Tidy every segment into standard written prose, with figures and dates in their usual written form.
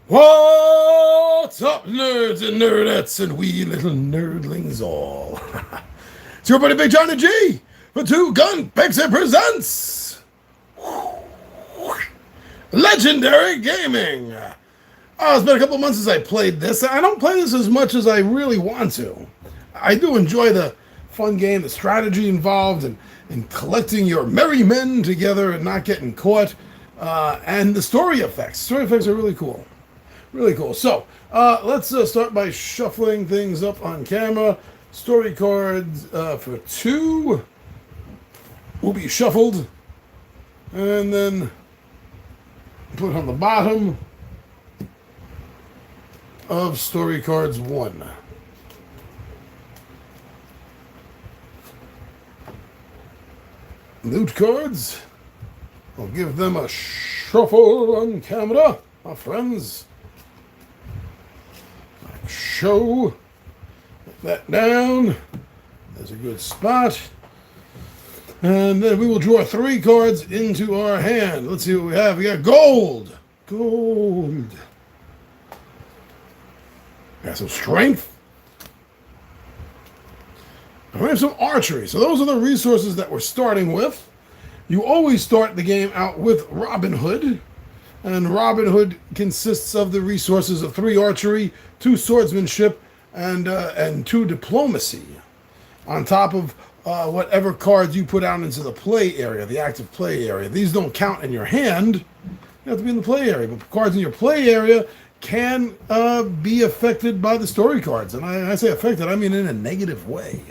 What's up, nerds and nerdettes and wee little nerdlings all? It's your buddy Big Johnny G for Two Gun Pixie presents Legendary Gaming. Oh, it's been a couple months since I played this. I don't play this as much as I really want to. I do enjoy the fun game, the strategy involved, and collecting your merry men together and not getting caught, and the story effects. Story effects are really cool. Really cool. So, let's start by shuffling things up on camera. Story cards for two will be shuffled and then put on the bottom of story cards one. Loot cards. I'll give them a shuffle on camera, my friends. Show that down. There's a good spot. And then we will draw three cards into our hand. Let's see what we have. We got gold. Gold. Got some strength. And we have some archery. So those are the resources that we're starting with. You always start the game out with Robin Hood. And Robin Hood consists of the resources of 3 archery, 2 swordsmanship, and 2 diplomacy, on top of whatever cards you put out into the play area, the active play area. These don't count in your hand. You have to be in the play area, but cards in your play area can be affected by the story cards. And I say affected, I mean in a negative way.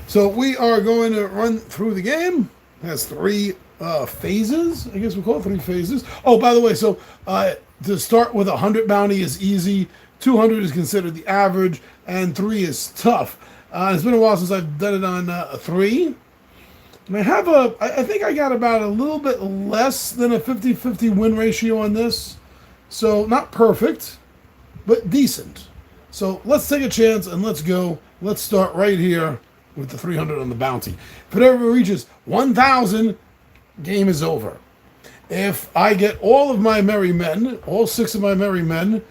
So we are going to run through the game. It has 3 phases, I guess we'll call it 3 phases. Oh, by the way, so to start with 100 bounty is easy, 200 is considered the average, and 3 is tough. It's been a while since I've done it on 3. And I think I got about a little bit less than a 50-50 win ratio on this. So not perfect, but decent. So let's take a chance and let's go. Let's start right here with the 300 on the bounty. If it ever reaches 1,000, game is over. If I get all of my merry men, all 6 of my merry men,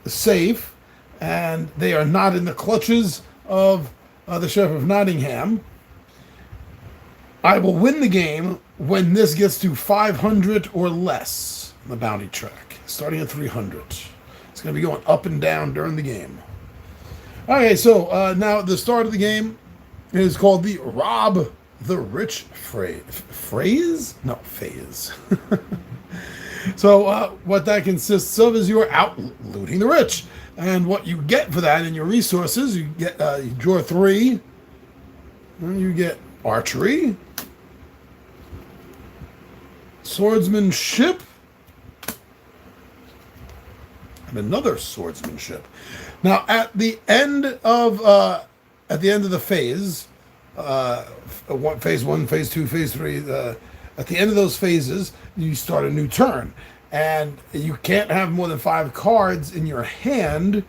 safe, and they are not in the clutches of the Sheriff of Nottingham, I will win the game when this gets to 500 or less on the bounty track, starting at 300. It's going to be going up and down during the game. Okay, so now the start of the game is called the Rob the Rich phase. So what that consists of is you're out looting the rich, and what you get for that in your resources, you get you draw 3, and you get archery, swordsmanship, and another swordsmanship. Now at the end of the phase. Phase 1, phase 2, phase 3. At the end of those phases, you start a new turn, and you can't have more than 5 cards in your hand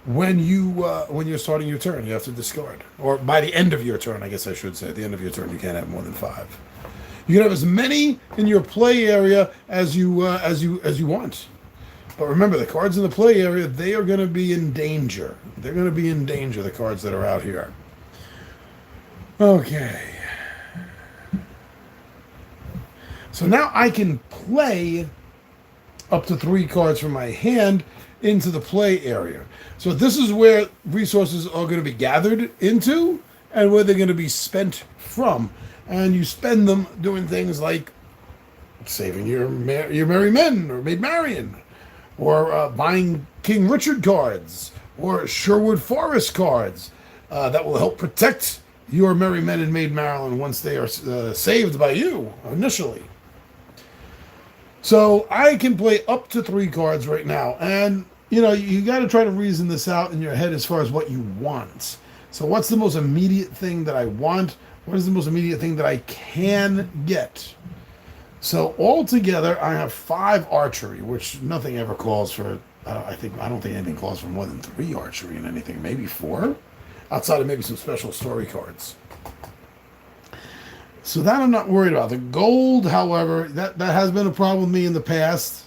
when you're starting your turn. You have to discard, or by the end of your turn, I guess I should say. At the end of your turn, you can't have more than 5. You can have as many in your play area as you want. But remember, the cards in the play area, they are going to be in danger. They're going to be in danger. The cards that are out here. Okay. So now I can play up to 3 cards from my hand into the play area. So this is where resources are going to be gathered into and where they're going to be spent from. And you spend them doing things like saving your merry men, or Maid Marian, or buying King Richard cards, or Sherwood Forest cards that will help protect your merry men and Maid Marian once they are saved by you initially. So I can play up to 3 cards right now, and you got to try to reason this out in your head as far as what you want. So what's the most immediate thing that I want? What is the most immediate thing that I can get? So altogether, I have 5 archery, which nothing ever calls for. I don't think anything calls for more than 3 archery in anything. Maybe 4, outside of maybe some special story cards. So that I'm not worried about. The gold, however, that has been a problem with me in the past.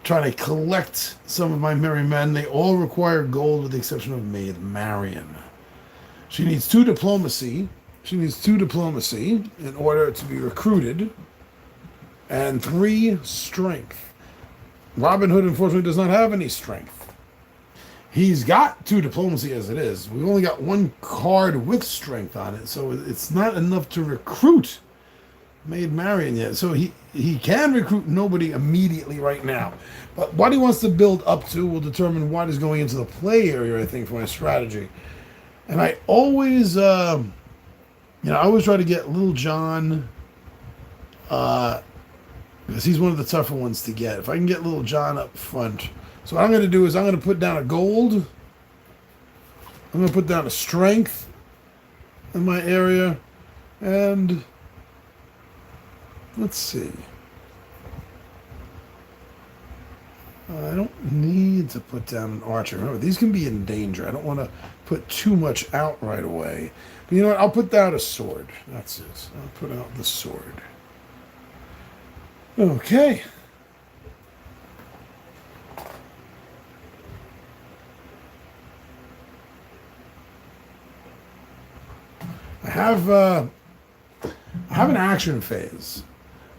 Trying to collect some of my merry men. They all require gold with the exception of Maid Marian. She needs 2 diplomacy. She needs 2 diplomacy in order to be recruited. And 3 strength. Robin Hood, unfortunately, does not have any strength. He's got 2 diplomacy as it is. We've only got 1 card with strength on it, so it's not enough to recruit Maid Marian yet. So he can recruit nobody immediately right now. But what he wants to build up to will determine what is going into the play area, I think, for my strategy. And I always, I always try to get Little John, because he's one of the tougher ones to get. If I can get Little John up front. So what I'm going to do is I'm going to put down a gold. I'm going to put down a strength in my area. And let's see. I don't need to put down an archer. Remember, these can be in danger. I don't want to put too much out right away. But you know what? I'll put down a sword. That's it. I'll put out the sword. Okay. I have an action phase,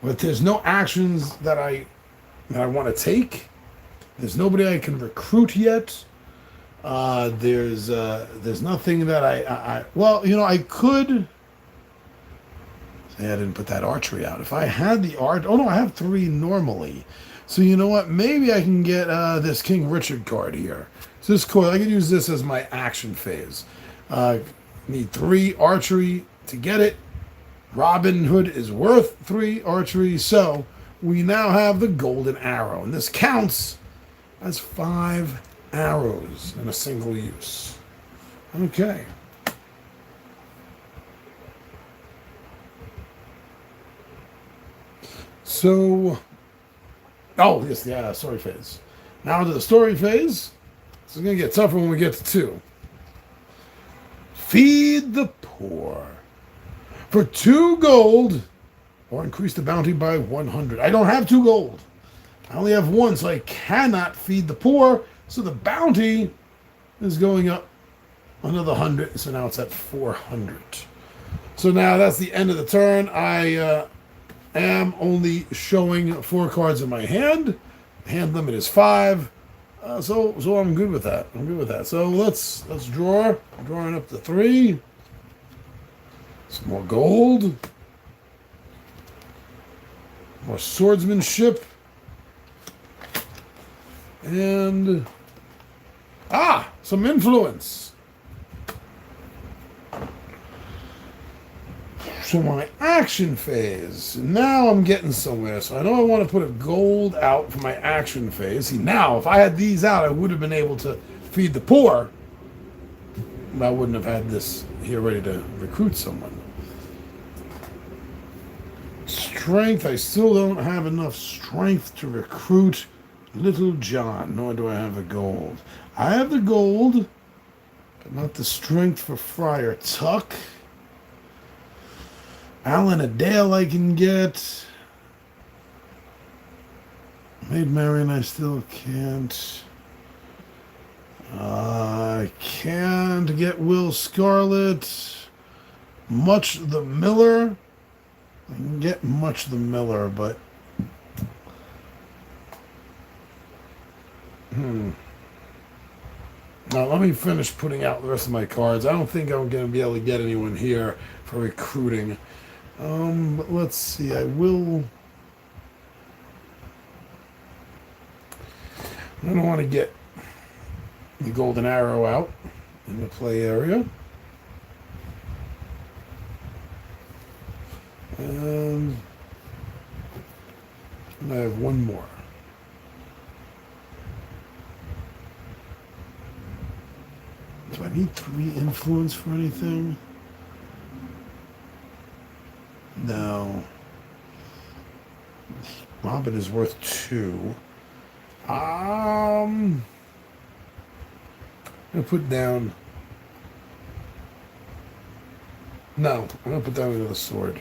but there's no actions that I want to take. There's nobody I can recruit yet. There's nothing that I could. Say I didn't put that archery out. If I had the oh no, I have 3 normally. So you know what? Maybe I can get this King Richard card here. So this card, I can use this as my action phase. Need 3 archery to get it. Robin Hood is worth 3 archery, so we now have the golden arrow, and this counts as 5 arrows in a single use. Okay. So, yes, the story phase. Now to the story phase. This is going to get tougher when we get to 2. Feed the poor. For 2 gold, or increase the bounty by 100. I don't have 2 gold. I only have 1, so I cannot feed the poor. So the bounty is going up another 100. So now it's at 400. So now that's the end of the turn. I am only showing 4 cards in my hand. Hand limit is 5. So I'm good with that. So let's draw. Drawing up to 3. Some more gold. More swordsmanship. And some influence. So my action phase. Now I'm getting somewhere. So I know I want to put a gold out for my action phase. See, now if I had these out, I would have been able to feed the poor. I wouldn't have had this here ready to recruit someone. Strength. I still don't have enough strength to recruit Little John, nor do I have the gold. I have the gold, but not the strength for Friar Tuck. Alan Adale I can get. Maid Marian I still can't. I can't get Will Scarlet. Much the Miller. I can get Much the Miller, but Now let me finish putting out the rest of my cards. I don't think I'm going to be able to get anyone here for recruiting. But let's see. I don't want to get the golden arrow out in the play area. And I have 1 more. Do I need 3 influence for anything? No. Robin is worth 2. I'm going to put down No, I'm gonna put down another sword.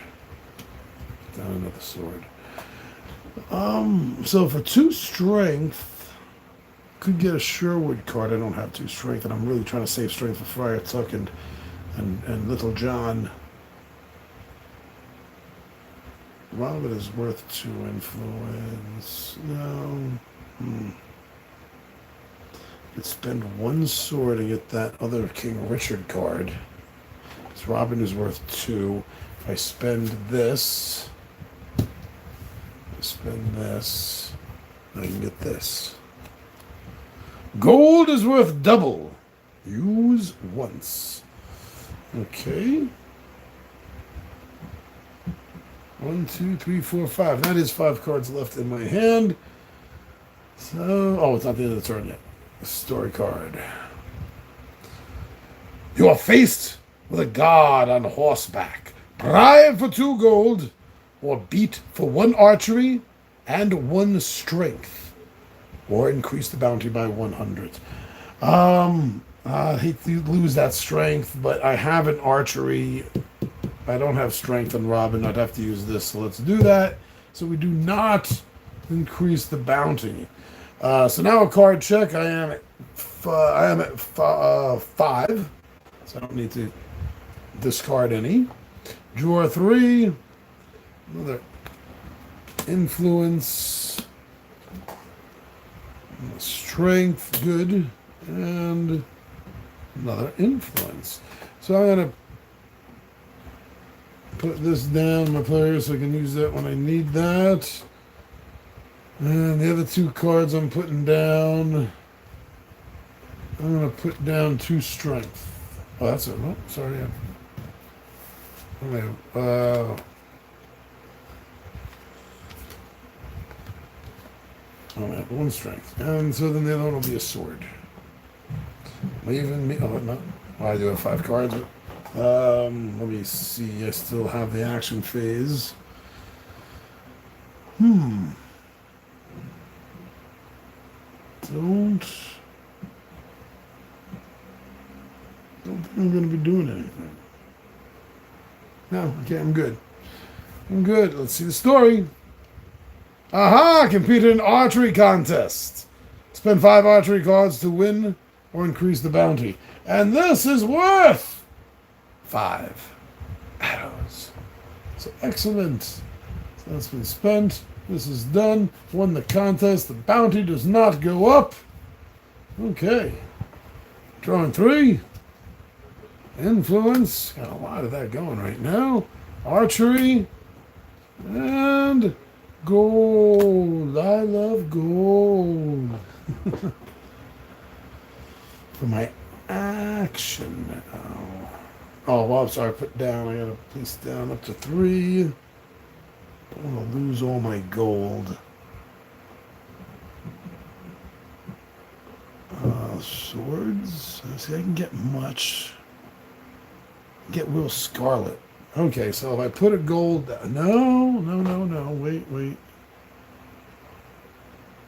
Put down another sword. So for 2 strength, could get a Sherwood card. I don't have 2 strength, and I'm really trying to save strength for Friar Tuck and Little John. Robin is worth 2 influence. No. Could spend 1 sword and get that other King Richard card. So Robin is worth 2. If I spend this, I can get this. Gold is worth double. Use once. Okay. 1, 2, 3, 4, 5. That is 5 cards left in my hand. So, oh, it's not the end of the turn yet. A story card. You are faced with a god on horseback. Bribe for 2 gold, or beat for 1 archery and 1 strength, or increase the bounty by 100. I hate to lose that strength, but I have an archery. I don't have strength on Robin. I'd have to use this, so let's do that. So we do not increase the bounty. So now a card check. I am at 5, so I don't need to discard any. Draw 3. Another influence. Strength, good, and another influence. So I'm gonna put this down my player so I can use that when I need that. And the other 2 cards I'm putting down, I'm going to put down 2 strength. Oh, that's it. Oh, sorry. I have 1 strength. And so then the other one will be a sword. Leaving me. Oh, no. Oh, I do have 5 cards. Let me see. I still have the action phase. Don't think I'm going to be doing anything. No, okay, I'm good. Let's see the story. Aha! Compete in an archery contest. Spend 5 archery cards to win or increase the bounty. And this is worth 5 arrows. So excellent. So that's been spent. This is done. Won the contest. The bounty does not go up. Okay. Drawing 3. Influence. Got a lot of that going right now. Archery. And gold. I love gold. For my action now. Oh, well, I'm sorry. Put down. I got to place down up to 3. Don't want to lose all my gold. Swords. See, I can get much. Get Will Scarlet. Okay, so if I put a gold... No. Wait.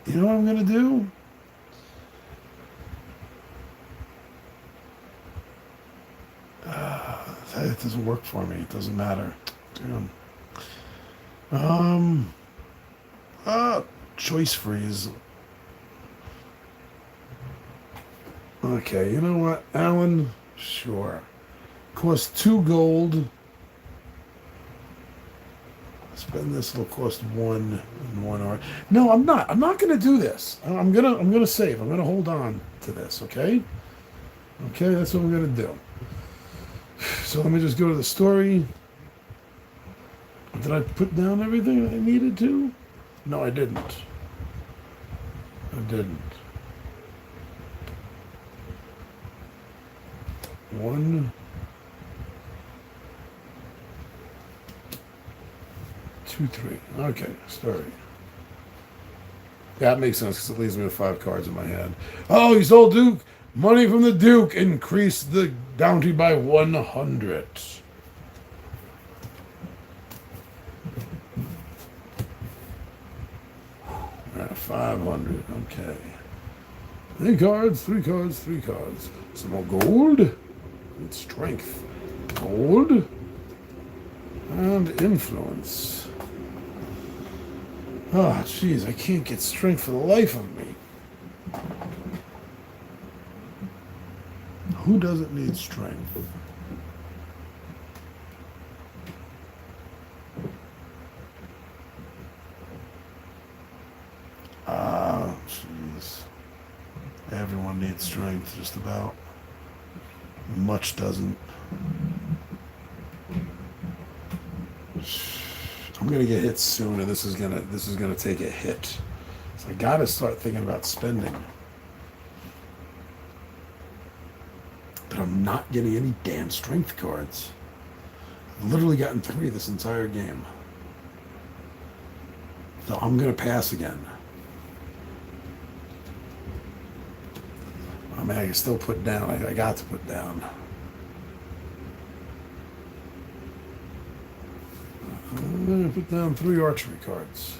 You know what I'm going to do? That doesn't work for me. It doesn't matter. Damn. Choice freeze. Okay, you know what, Alan? Sure. Cost 2 gold. Spend this, it'll cost 1 and 1 art. No, I'm not. I'm not gonna do this. I'm gonna save. I'm gonna hold on to this, okay? Okay, that's what I'm gonna do. So let me just go to the story. Did I put down everything that I needed to? No, I didn't. 1, 2, 3. Okay, story. Yeah, that makes sense because it leaves me with 5 cards in my hand. Oh, you sold Duke. Money from the Duke. Increase the bounty by 100. 500. Okay. 3 cards. Some more gold. And strength. Gold. And influence. Oh, jeez, I can't get strength for the life of me. Who doesn't need strength? Ah, jeez. Everyone needs strength, just about. Much doesn't. I'm gonna get hit soon, and this is gonna take a hit. So I gotta start thinking about spending. But I'm not getting any damn strength cards. I've literally gotten 3 this entire game. So I'm gonna pass again. I mean, I can still put down. I got to put down. I'm going to put down 3 archery cards.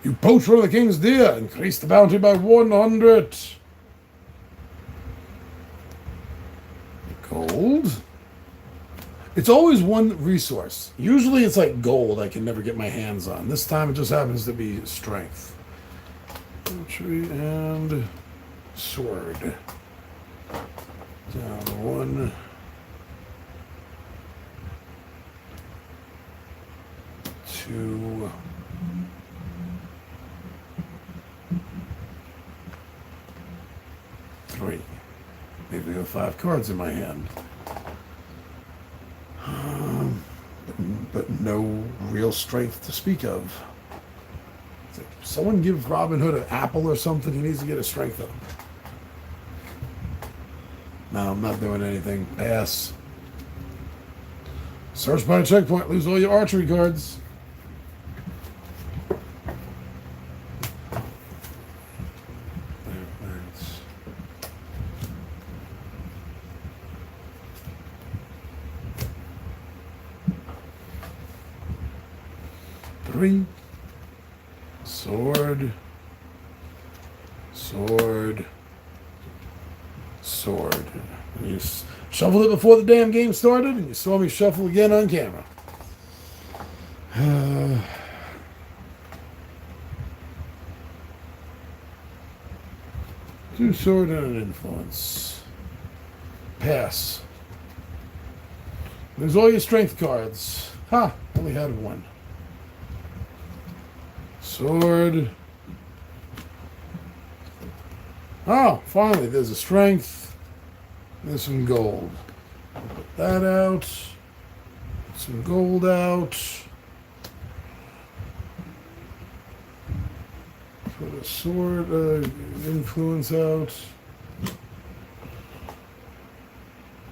You poach for the king's deer. Increase the bounty by 100. Gold. It's always one resource. Usually it's like gold I can never get my hands on. This time it just happens to be strength. Archery and sword. Down 1. 2. 3. Maybe I have 5 cards in my hand. But no real strength to speak of. Someone give Robin Hood an apple or something. He needs to get his strength up. No, I'm not doing anything. Pass. Search by checkpoint. Lose all your archery cards. Three. Sword. Sword. Sword. And you shuffled it before the damn game started, and you saw me shuffle again on camera. 2 sword and an influence. Pass. There's all your strength cards. Ha! Only had 1. Sword. Oh, finally, there's a strength. There's some gold. Put that out. Put some gold out. Put a sword, influence out.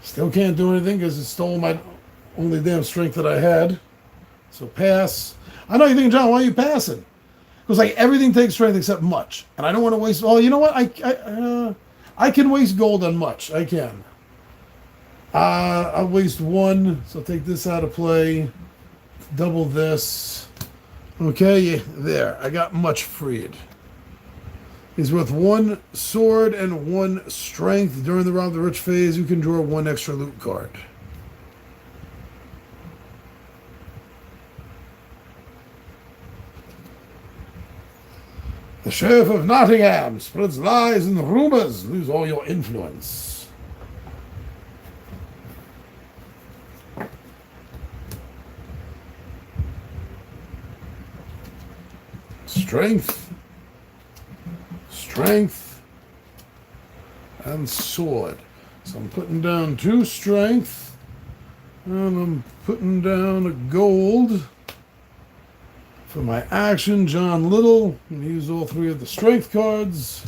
Still can't do anything because it stole my only damn strength that I had. So pass. I know you're thinking, John, why are you passing? Because like everything takes strength except much, and I don't want to waste. Oh, you know what? I can waste gold on much. I can. I'll waste 1, so take this out of play. Double this. Okay, there. I got much freed. He's worth 1 sword and 1 strength. During the Rob the Rich phase, you can draw 1 extra loot card. The Sheriff of Nottingham spreads lies and rumors. Lose all your influence. Strength. Strength. And sword. So I'm putting down 2 strength. And I'm putting down a gold. For my action, John Little. I'm going to use all 3 of the strength cards.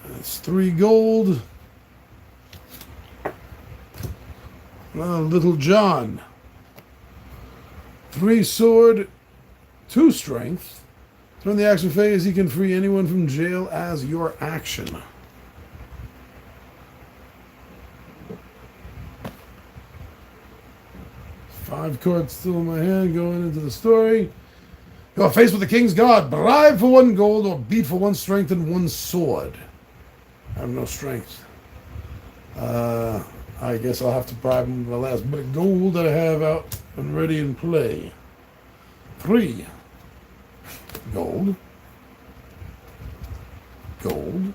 That's 3 gold. Little John. 3 sword, 2 strength. During the action phase, you can free anyone from jail as your action. Five cards still in my hand going into the story. You are faced with the King's Guard. Bribe for 1 gold or beat for 1 strength and 1 sword. I have no strength. I guess I'll have to bribe him with the last bit of gold that I have out and ready in play. 3 gold. Gold.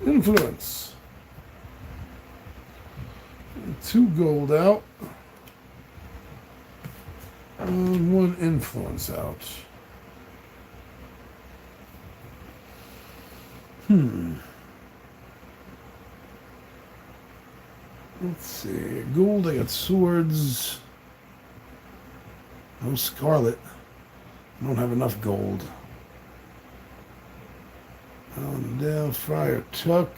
Influence. 2 gold out. And 1 influence out. Let's see. Gold, I got swords. No scarlet. I don't have enough gold. Down, Friar Tuck.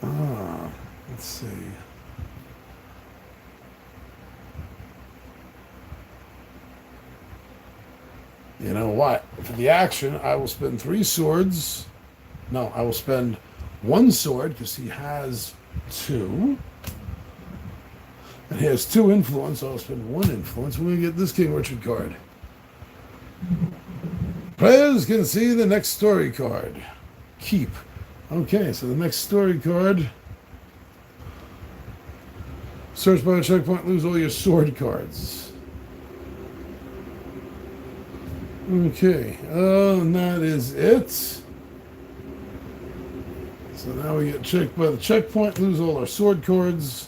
Let's see. You know what? For the action, I will spend 3 swords. No, I will spend 1 sword because he has 2. And he has 2 influence. So I'll spend 1 influence. We're going to get this King Richard card. Players can see the next story card. Keep. Okay, so the next story card. Search by a checkpoint, lose all your sword cards. Okay, and that is it. So now we get checked by the checkpoint, lose all our sword cards.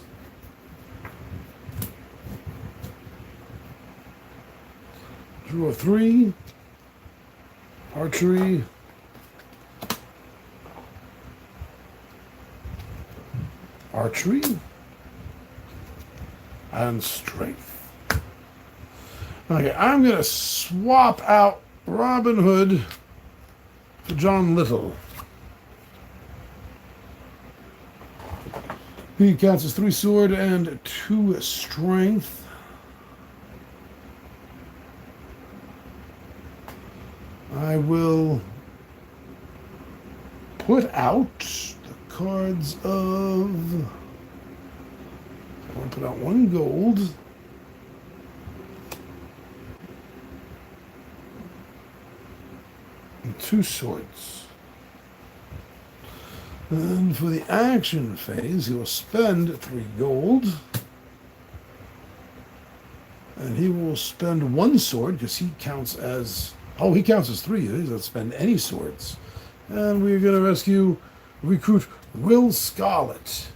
Draw 3. Archery. Archery. And strength. Okay, I'm going to swap out Robin Hood for John Little. He counts as 3 sword and 2 strength. I will put out the cards of... I want to put out 1 gold. And 2 swords. And for the action phase, he will spend 3 gold. And he will spend 1 sword because he counts as... Oh, he counts as 3. He doesn't spend any swords. And we're going to recruit Will Scarlet.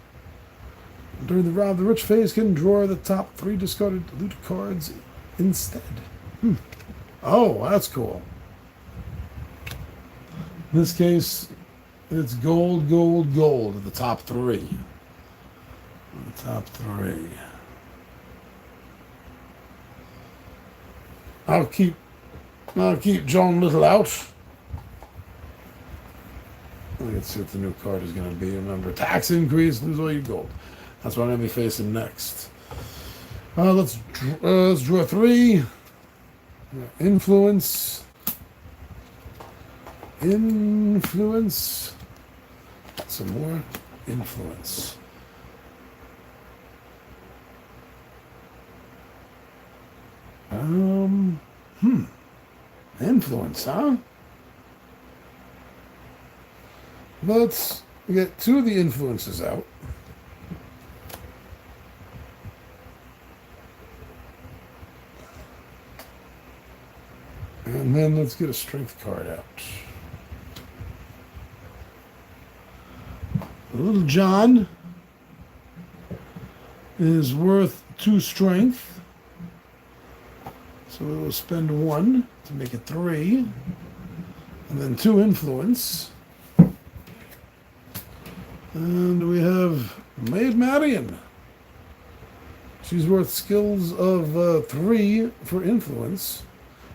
During the Rob the Rich phase, can draw the top 3 discarded loot cards instead. Oh, that's cool. In this case, it's gold, gold, gold at the top 3. The top 3. I'll keep John Little out. Let's see what the new card is going to be. Remember, tax increase, lose all your gold. That's what I'm going to be facing next. Let's draw 3. Influence. Influence. Some more influence. Influence, huh? Let's get 2 of the influences out. And then let's get a strength card out. Little John is worth 2 strength. So we will spend 1 to make it 3. And then 2 influence. And we have Maid Marian. She's worth skills of 3 for influence.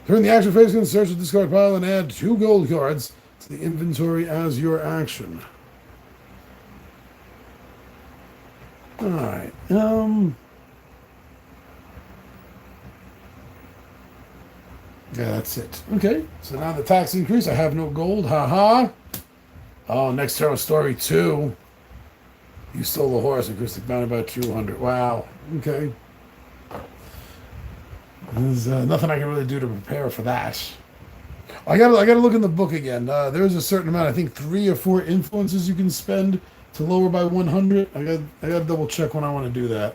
During the action phase, you can search the discard pile and add 2 gold cards to the inventory as your action. Alright, yeah, that's it. Okay, so now the tax increase. I have no gold. Haha. Oh, next hero story 2. You stole the horse, acoustic bounty by 200. Wow. Okay. There's nothing I can really do to prepare for that. I gotta look in the book again. There's a certain amount. I think 3 or 4 influences you can spend to lower by 100. I gotta double check when I want to do that.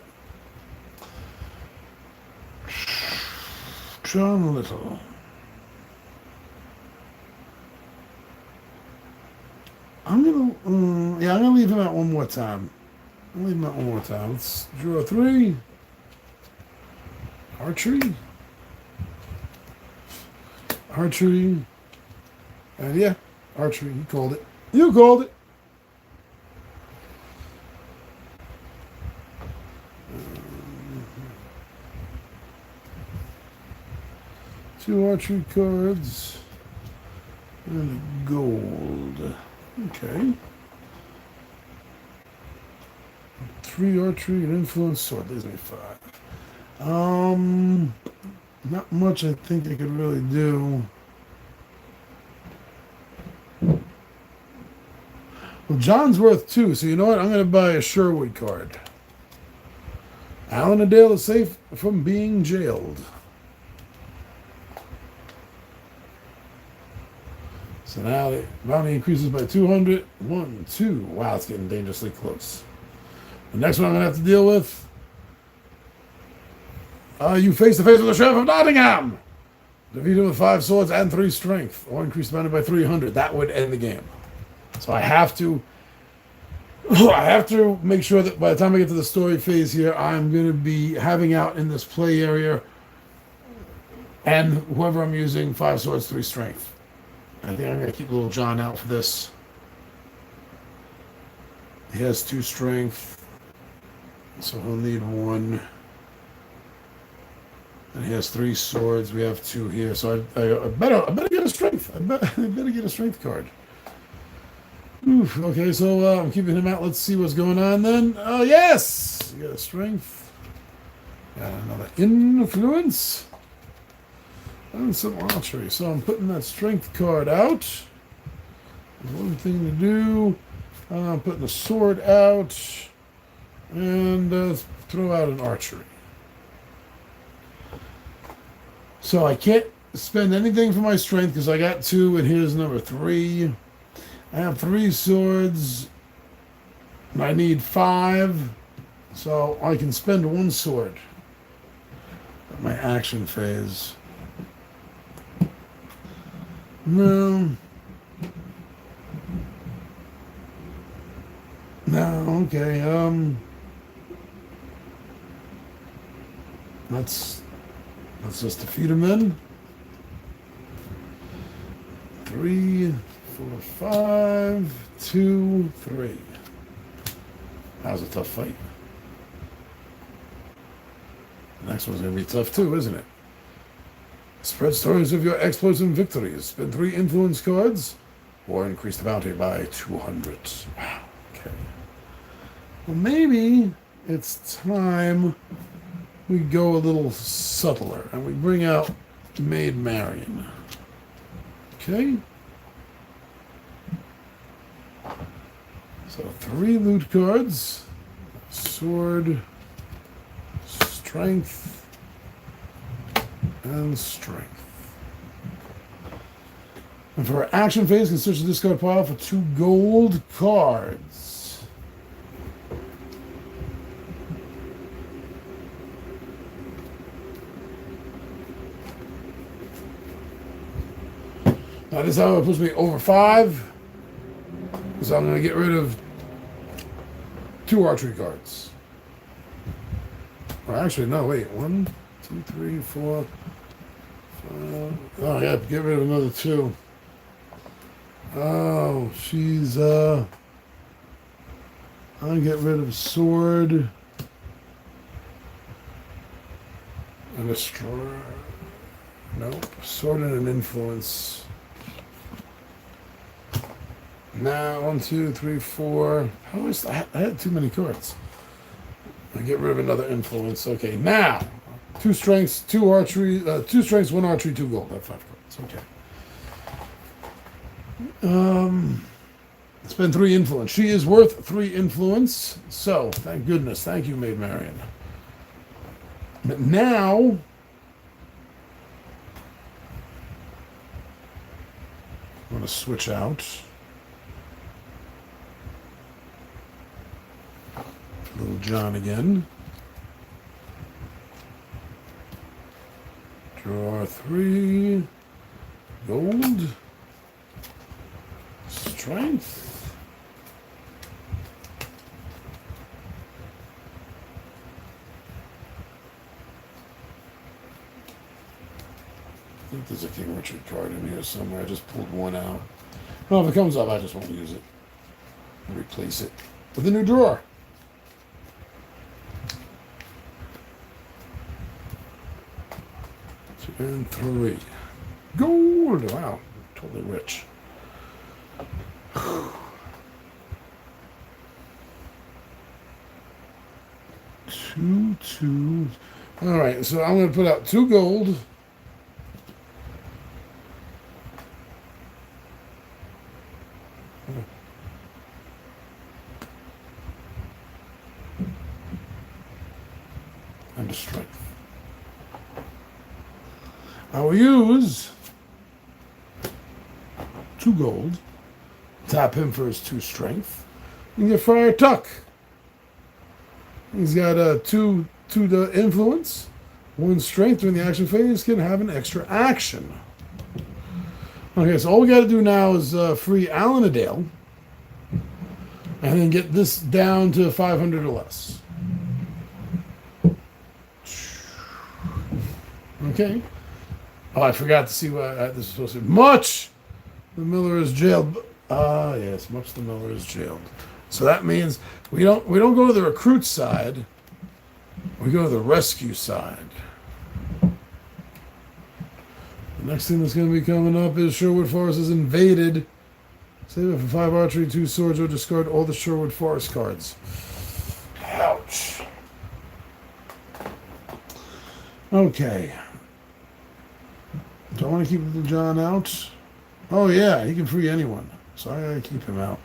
John Little. I'm gonna leave him out one more time. I'll leave him out one more time. Let's draw 3. Archery. Archery. And yeah, archery. You called it. You called it. 2 archery cards. And gold. Okay. 3 archery and influence sword. Leaves me 5. Not much I think I could really do. Well, John's worth 2, so you know what? I'm going to buy a Sherwood card. Alan Adale is safe from being jailed. So now the bounty increases by 200. 1, 2. Wow, it's getting dangerously close. The next one I'm going to have to deal with. You face to face with the Sheriff of Nottingham. Defeat him with 5 swords and 3 strength. Or increase the bounty by 300. That would end the game. So I have to make sure that by the time I get to the story phase here, I'm going to be having out in this play area and whoever I'm using 5 swords, 3 strength. I think I'm going to keep little John out for this. He has 2 strength, so he'll need 1. And he has 3 swords. We have 2 here, so I better get a strength. I better get a strength card. Oof, okay, so I'm keeping him out. Let's see what's going on then. Oh, yes! You got a strength. Got another influence. And some archery. So I'm putting that strength card out. There's one thing to do. I'm putting the sword out. And throw out an archery. So I can't spend anything for my strength because I got 2, and here's number 3. I have 3 swords. And I need 5. So I can spend 1 sword at my action phase. No. No, okay. Let's just defeat him then. 3, 4, 5, 2, 3. That was a tough fight. The next one's going to be tough too, isn't it? Spread stories of your exploits and victories. Spend 3 influence cards, or increase the bounty by 200. Wow. Okay. Well, maybe it's time we go a little subtler and we bring out Maid Marian. Okay. So 3 loot cards. Sword, strength, and strength. And for our action phase, can search the discard pile for 2 gold cards. Now this time it puts me over 5. So I'm going to get rid of 2 archery cards. Or actually, no, wait. 1, 2, 3, 4, 5. Oh, I got to get rid of another 2. Oh, she's, I'll get rid of sword. And a straw. Nope. Sword and an influence. Now, 1, 2, 3, 4. I had too many cards. I get rid of another influence. Okay, now 2 strengths, 2 archery, 2 strengths, 1 archery, 2 gold. That's 5 cards. Okay. Spend 3 influence. She is worth 3 influence. So, thank goodness. Thank you, Maid Marian. But now, to switch out. Little John again. Draw 3. Gold. Strength. I think there's a King Richard card in here somewhere. I just pulled one out. Well, if it comes up, I just won't use it. I'll replace it with a new drawer. And 3. Gold! Wow, totally rich. 2, 2. All right, so I'm going to put out 2 gold. And a strength. I will use 2 gold. Tap him for his 2 strength. And get Friar Tuck. He's got 2 to influence, 1 strength. During the action phase, can have an extra action. Okay, so all we got to do now is free Alanadale, and then get this down to 500 or less. Okay. Oh, I forgot to see what this is supposed to be. Much the Miller is jailed. Yes, Much the Miller is jailed. So that means we don't go to the recruit side. We go to the rescue side. The next thing that's going to be coming up is Sherwood Forest is invaded. Save it for 5 archery, 2 swords, or discard all the Sherwood Forest cards. Ouch. Okay. Do I want to keep Little John out? Oh yeah, he can free anyone. So I gotta keep him out.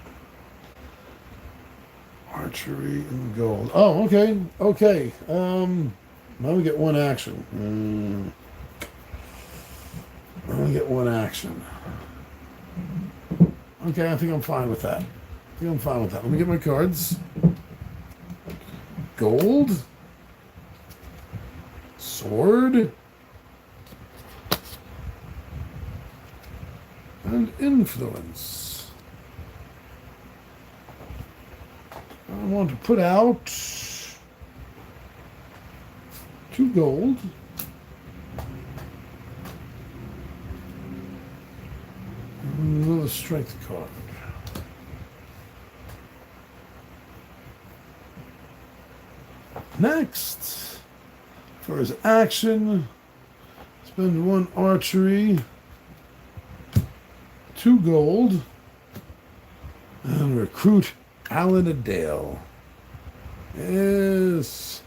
Archery and gold. Oh, okay. Okay. Now we get 1 action. I only get 1 action. Okay, I think I'm fine with that. Let me get my cards. Gold. Sword. And influence. I want to put out 2 gold. And another strength card. Next, for his action, spend 1 archery, 2 gold, and recruit Alanadale. Yes.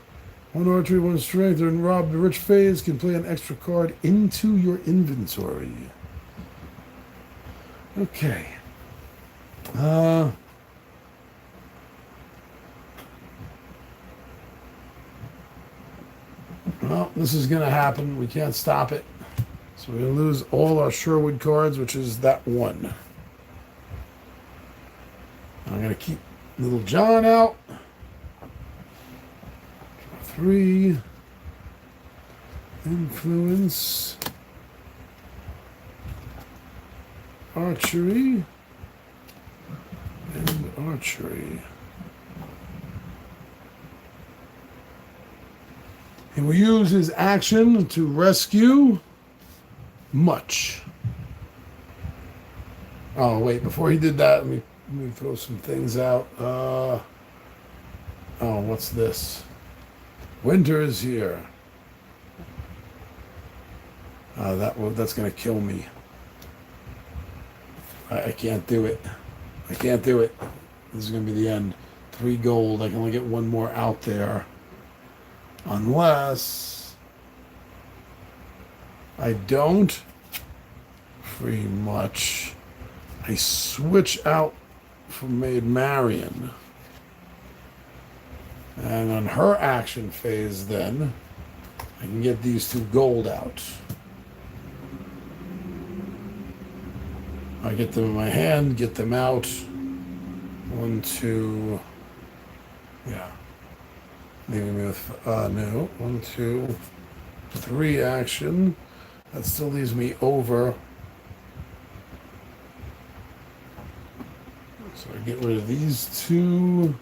1 archery, 1 strength, and rob the rich phase can play an extra card into your inventory. Okay. Well, this is going to happen. We can't stop it. So we're going to lose all our Sherwood cards, which is that 1. I'm going to keep Little John out. 3. Influence. Archery. And archery. He will use his action to rescue Much. Oh, wait, before he did that, let me throw some things out. Oh, what's this? Winter is here. That's going to kill me. I can't do it. I can't do it. This is going to be the end. 3 gold. I can only get 1 more out there. Unless I don't free Much. I switch out from Maid Marian. And on her action phase then, I can get these 2 gold out. I get them in my hand, get them out. 1, 2. Yeah. Leaving me with, no. 1, 2, 3 action. That still leaves me over. So I get rid of these 2.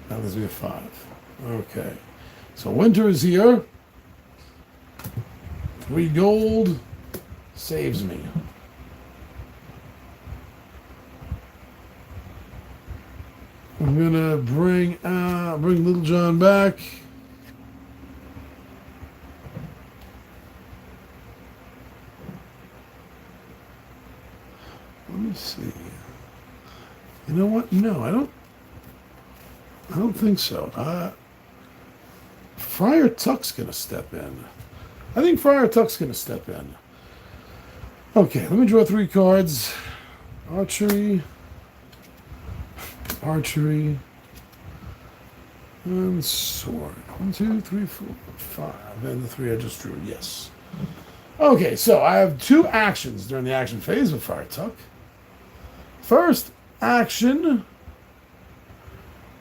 That leaves me with 5. Okay. So winter is here. 3 gold saves me. I'm gonna bring Little John back. Let me see. You know what? No, I don't think so. Friar Tuck's gonna step in. I think Friar Tuck's gonna step in. Okay, let me draw 3 cards. Archery. Archery. And sword. 1, 2, 3, 4, 5. And the 3 I just drew. Yes. Okay, so I have 2 actions during the action phase with Friar Tuck. First action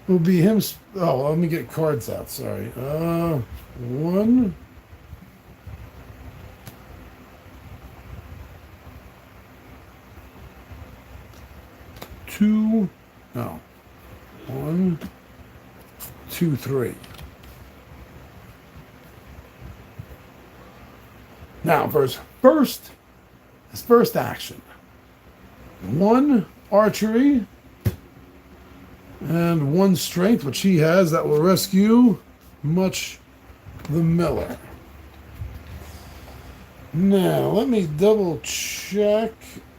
will be him. Oh, let me get cards out. Sorry. 1. 2. No. 1, 2, 3. Now, for his first action, 1 archery and 1 strength, which he has, that will rescue Much the Miller. Now, let me double check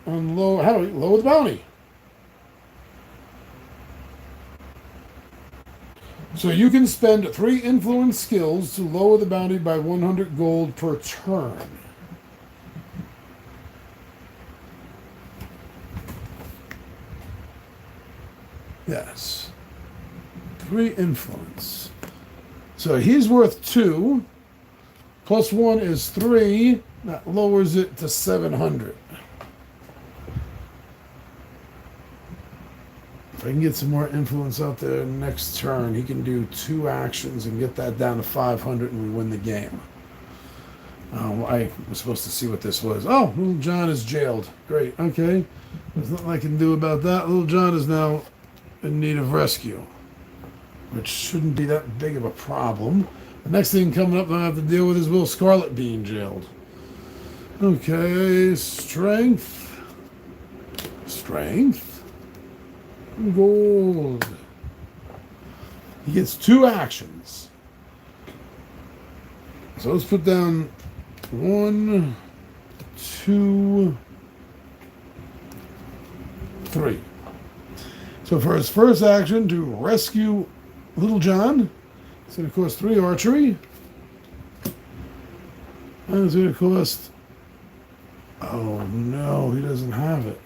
on lower the bounty. So you can spend 3 influence skills to lower the bounty by 100 gold per turn. Yes. 3 influence. So he's worth 2. Plus 1 is 3. That lowers it to 700. If I can get some more influence out there next turn, he can do 2 actions and get that down to 500 and we win the game. I was supposed to see what this was. Oh, Little John is jailed. Great. Okay. There's nothing I can do about that. Little John is now in need of rescue, which shouldn't be that big of a problem. The next thing coming up that I have to deal with is Will Scarlet being jailed. Okay, strength. Strength. Gold. He gets 2 actions. So let's put down 1, 2, 3. So for his first action to rescue Little John, it's going to cost 3 archery. And it's going to cost... Oh no, he doesn't have it.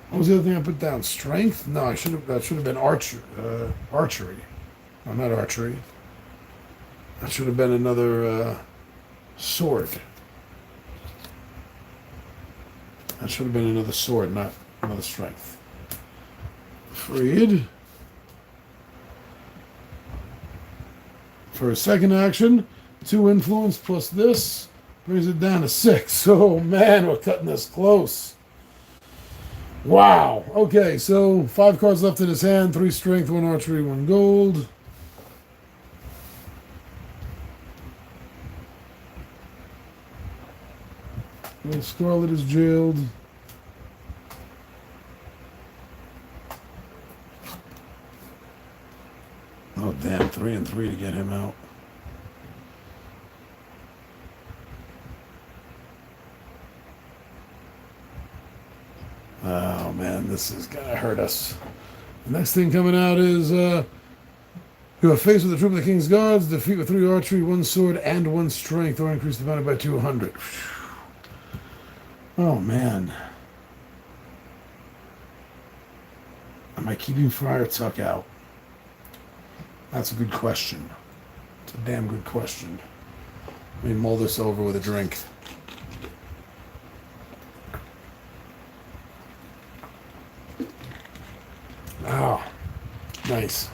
What was the other thing I put down? Strength? No, that should have been archery. No, not archery. That should have been another sword. That should have been another sword, not another strength. Freed. For a second action, 2 influence plus this brings it down to 6. Oh man, we're cutting this close. Wow. Okay, so 5 cards left in his hand. 3 strength, 1 archery, 1 gold. Well, Scarlet is jailed. Oh damn, 3 and 3 to get him out. Oh man, this is gonna hurt us. The next thing coming out is you are faced with a troop of the King's Guards, defeat with 3 archery, 1 sword, and 1 strength, or increase the bounty by 200. Oh man. Am I keeping Friar Tuck out? That's a good question. It's a damn good question. Let me mull this over with a drink. Oh, nice.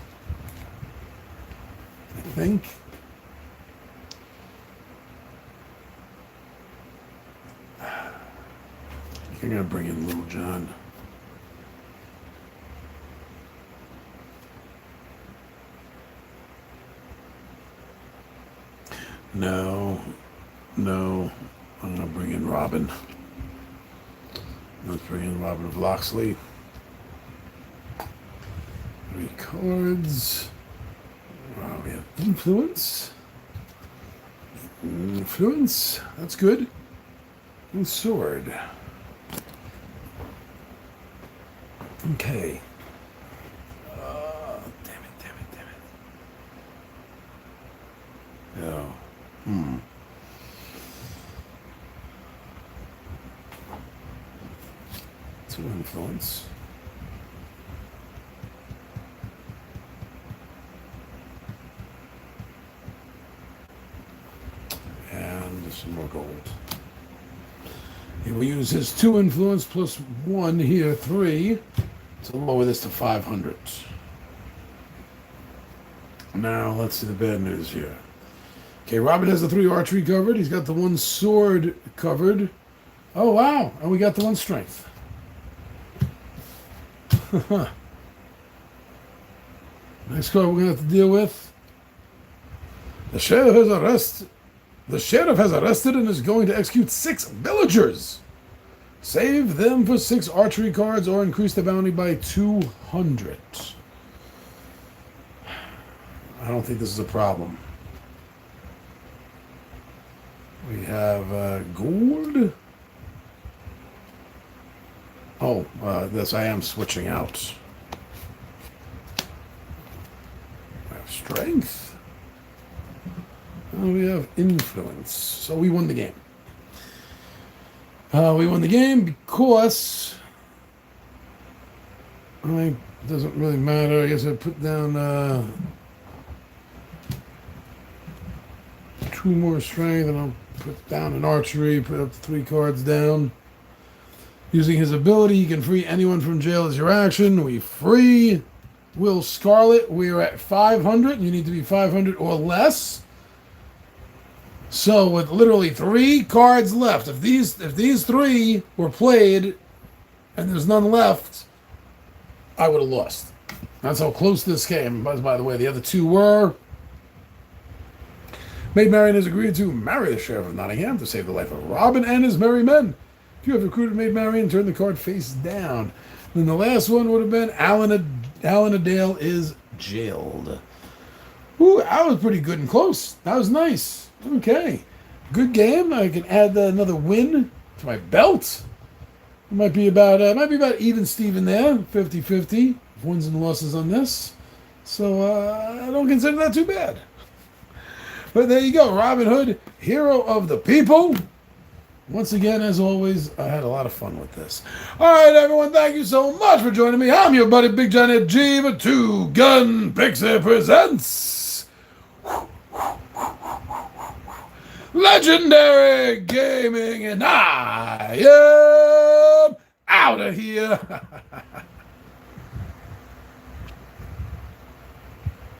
I think. You're going to bring in Little John. No. I'm going to bring in Robin. Let's bring in Robin of Locksley. 3 cards. We have Influence. Influence. That's good. And Sword. Okay. Damn it. Oh. 2 Influence. And some more gold. He will use his 2 Influence plus 1 here, 3, to lower this to 500. Now, let's see the bad news here. Okay, Robin has the 3 archery covered. He's got the 1 sword covered. Oh, wow. And we got the 1 strength. Next card we're going to have to deal with. The sheriff has arrested and is going to execute 6 villagers. Save them for 6 archery cards or increase the bounty by 200. I don't think this is a problem. We have gold. Oh, this I am switching out. I have strength. And we have influence. So we won the game. We won the game because it doesn't really matter. I guess I put down 2 more strength, and I'll put down an archery, put up 3 cards down. Using his ability, he can free anyone from jail as your action. We free Will Scarlet. We're at 500. You need to be 500 or less. So with literally 3 cards left, if these 3 were played and there's none left, I would have lost. That's how close this came. By the way, the other 2 were. Maid Marian has agreed to marry the Sheriff of Nottingham to save the life of Robin and his merry men. If you have recruited Maid Marian, turn the card face down. Then the last one would have been Alan Adale is jailed. Ooh, that was pretty good and close. That was nice. Okay. Good game. I can add another win to my belt. It might be about even Steven there, 50-50, wins and losses on this. So I don't consider that too bad. But there you go, Robin Hood, hero of the people. Once again, as always, I had a lot of fun with this. All right, everyone, thank you so much for joining me. I'm your buddy Big Johnny G, but 2 Gun Pixie presents Legendary Gaming, and I am out of here.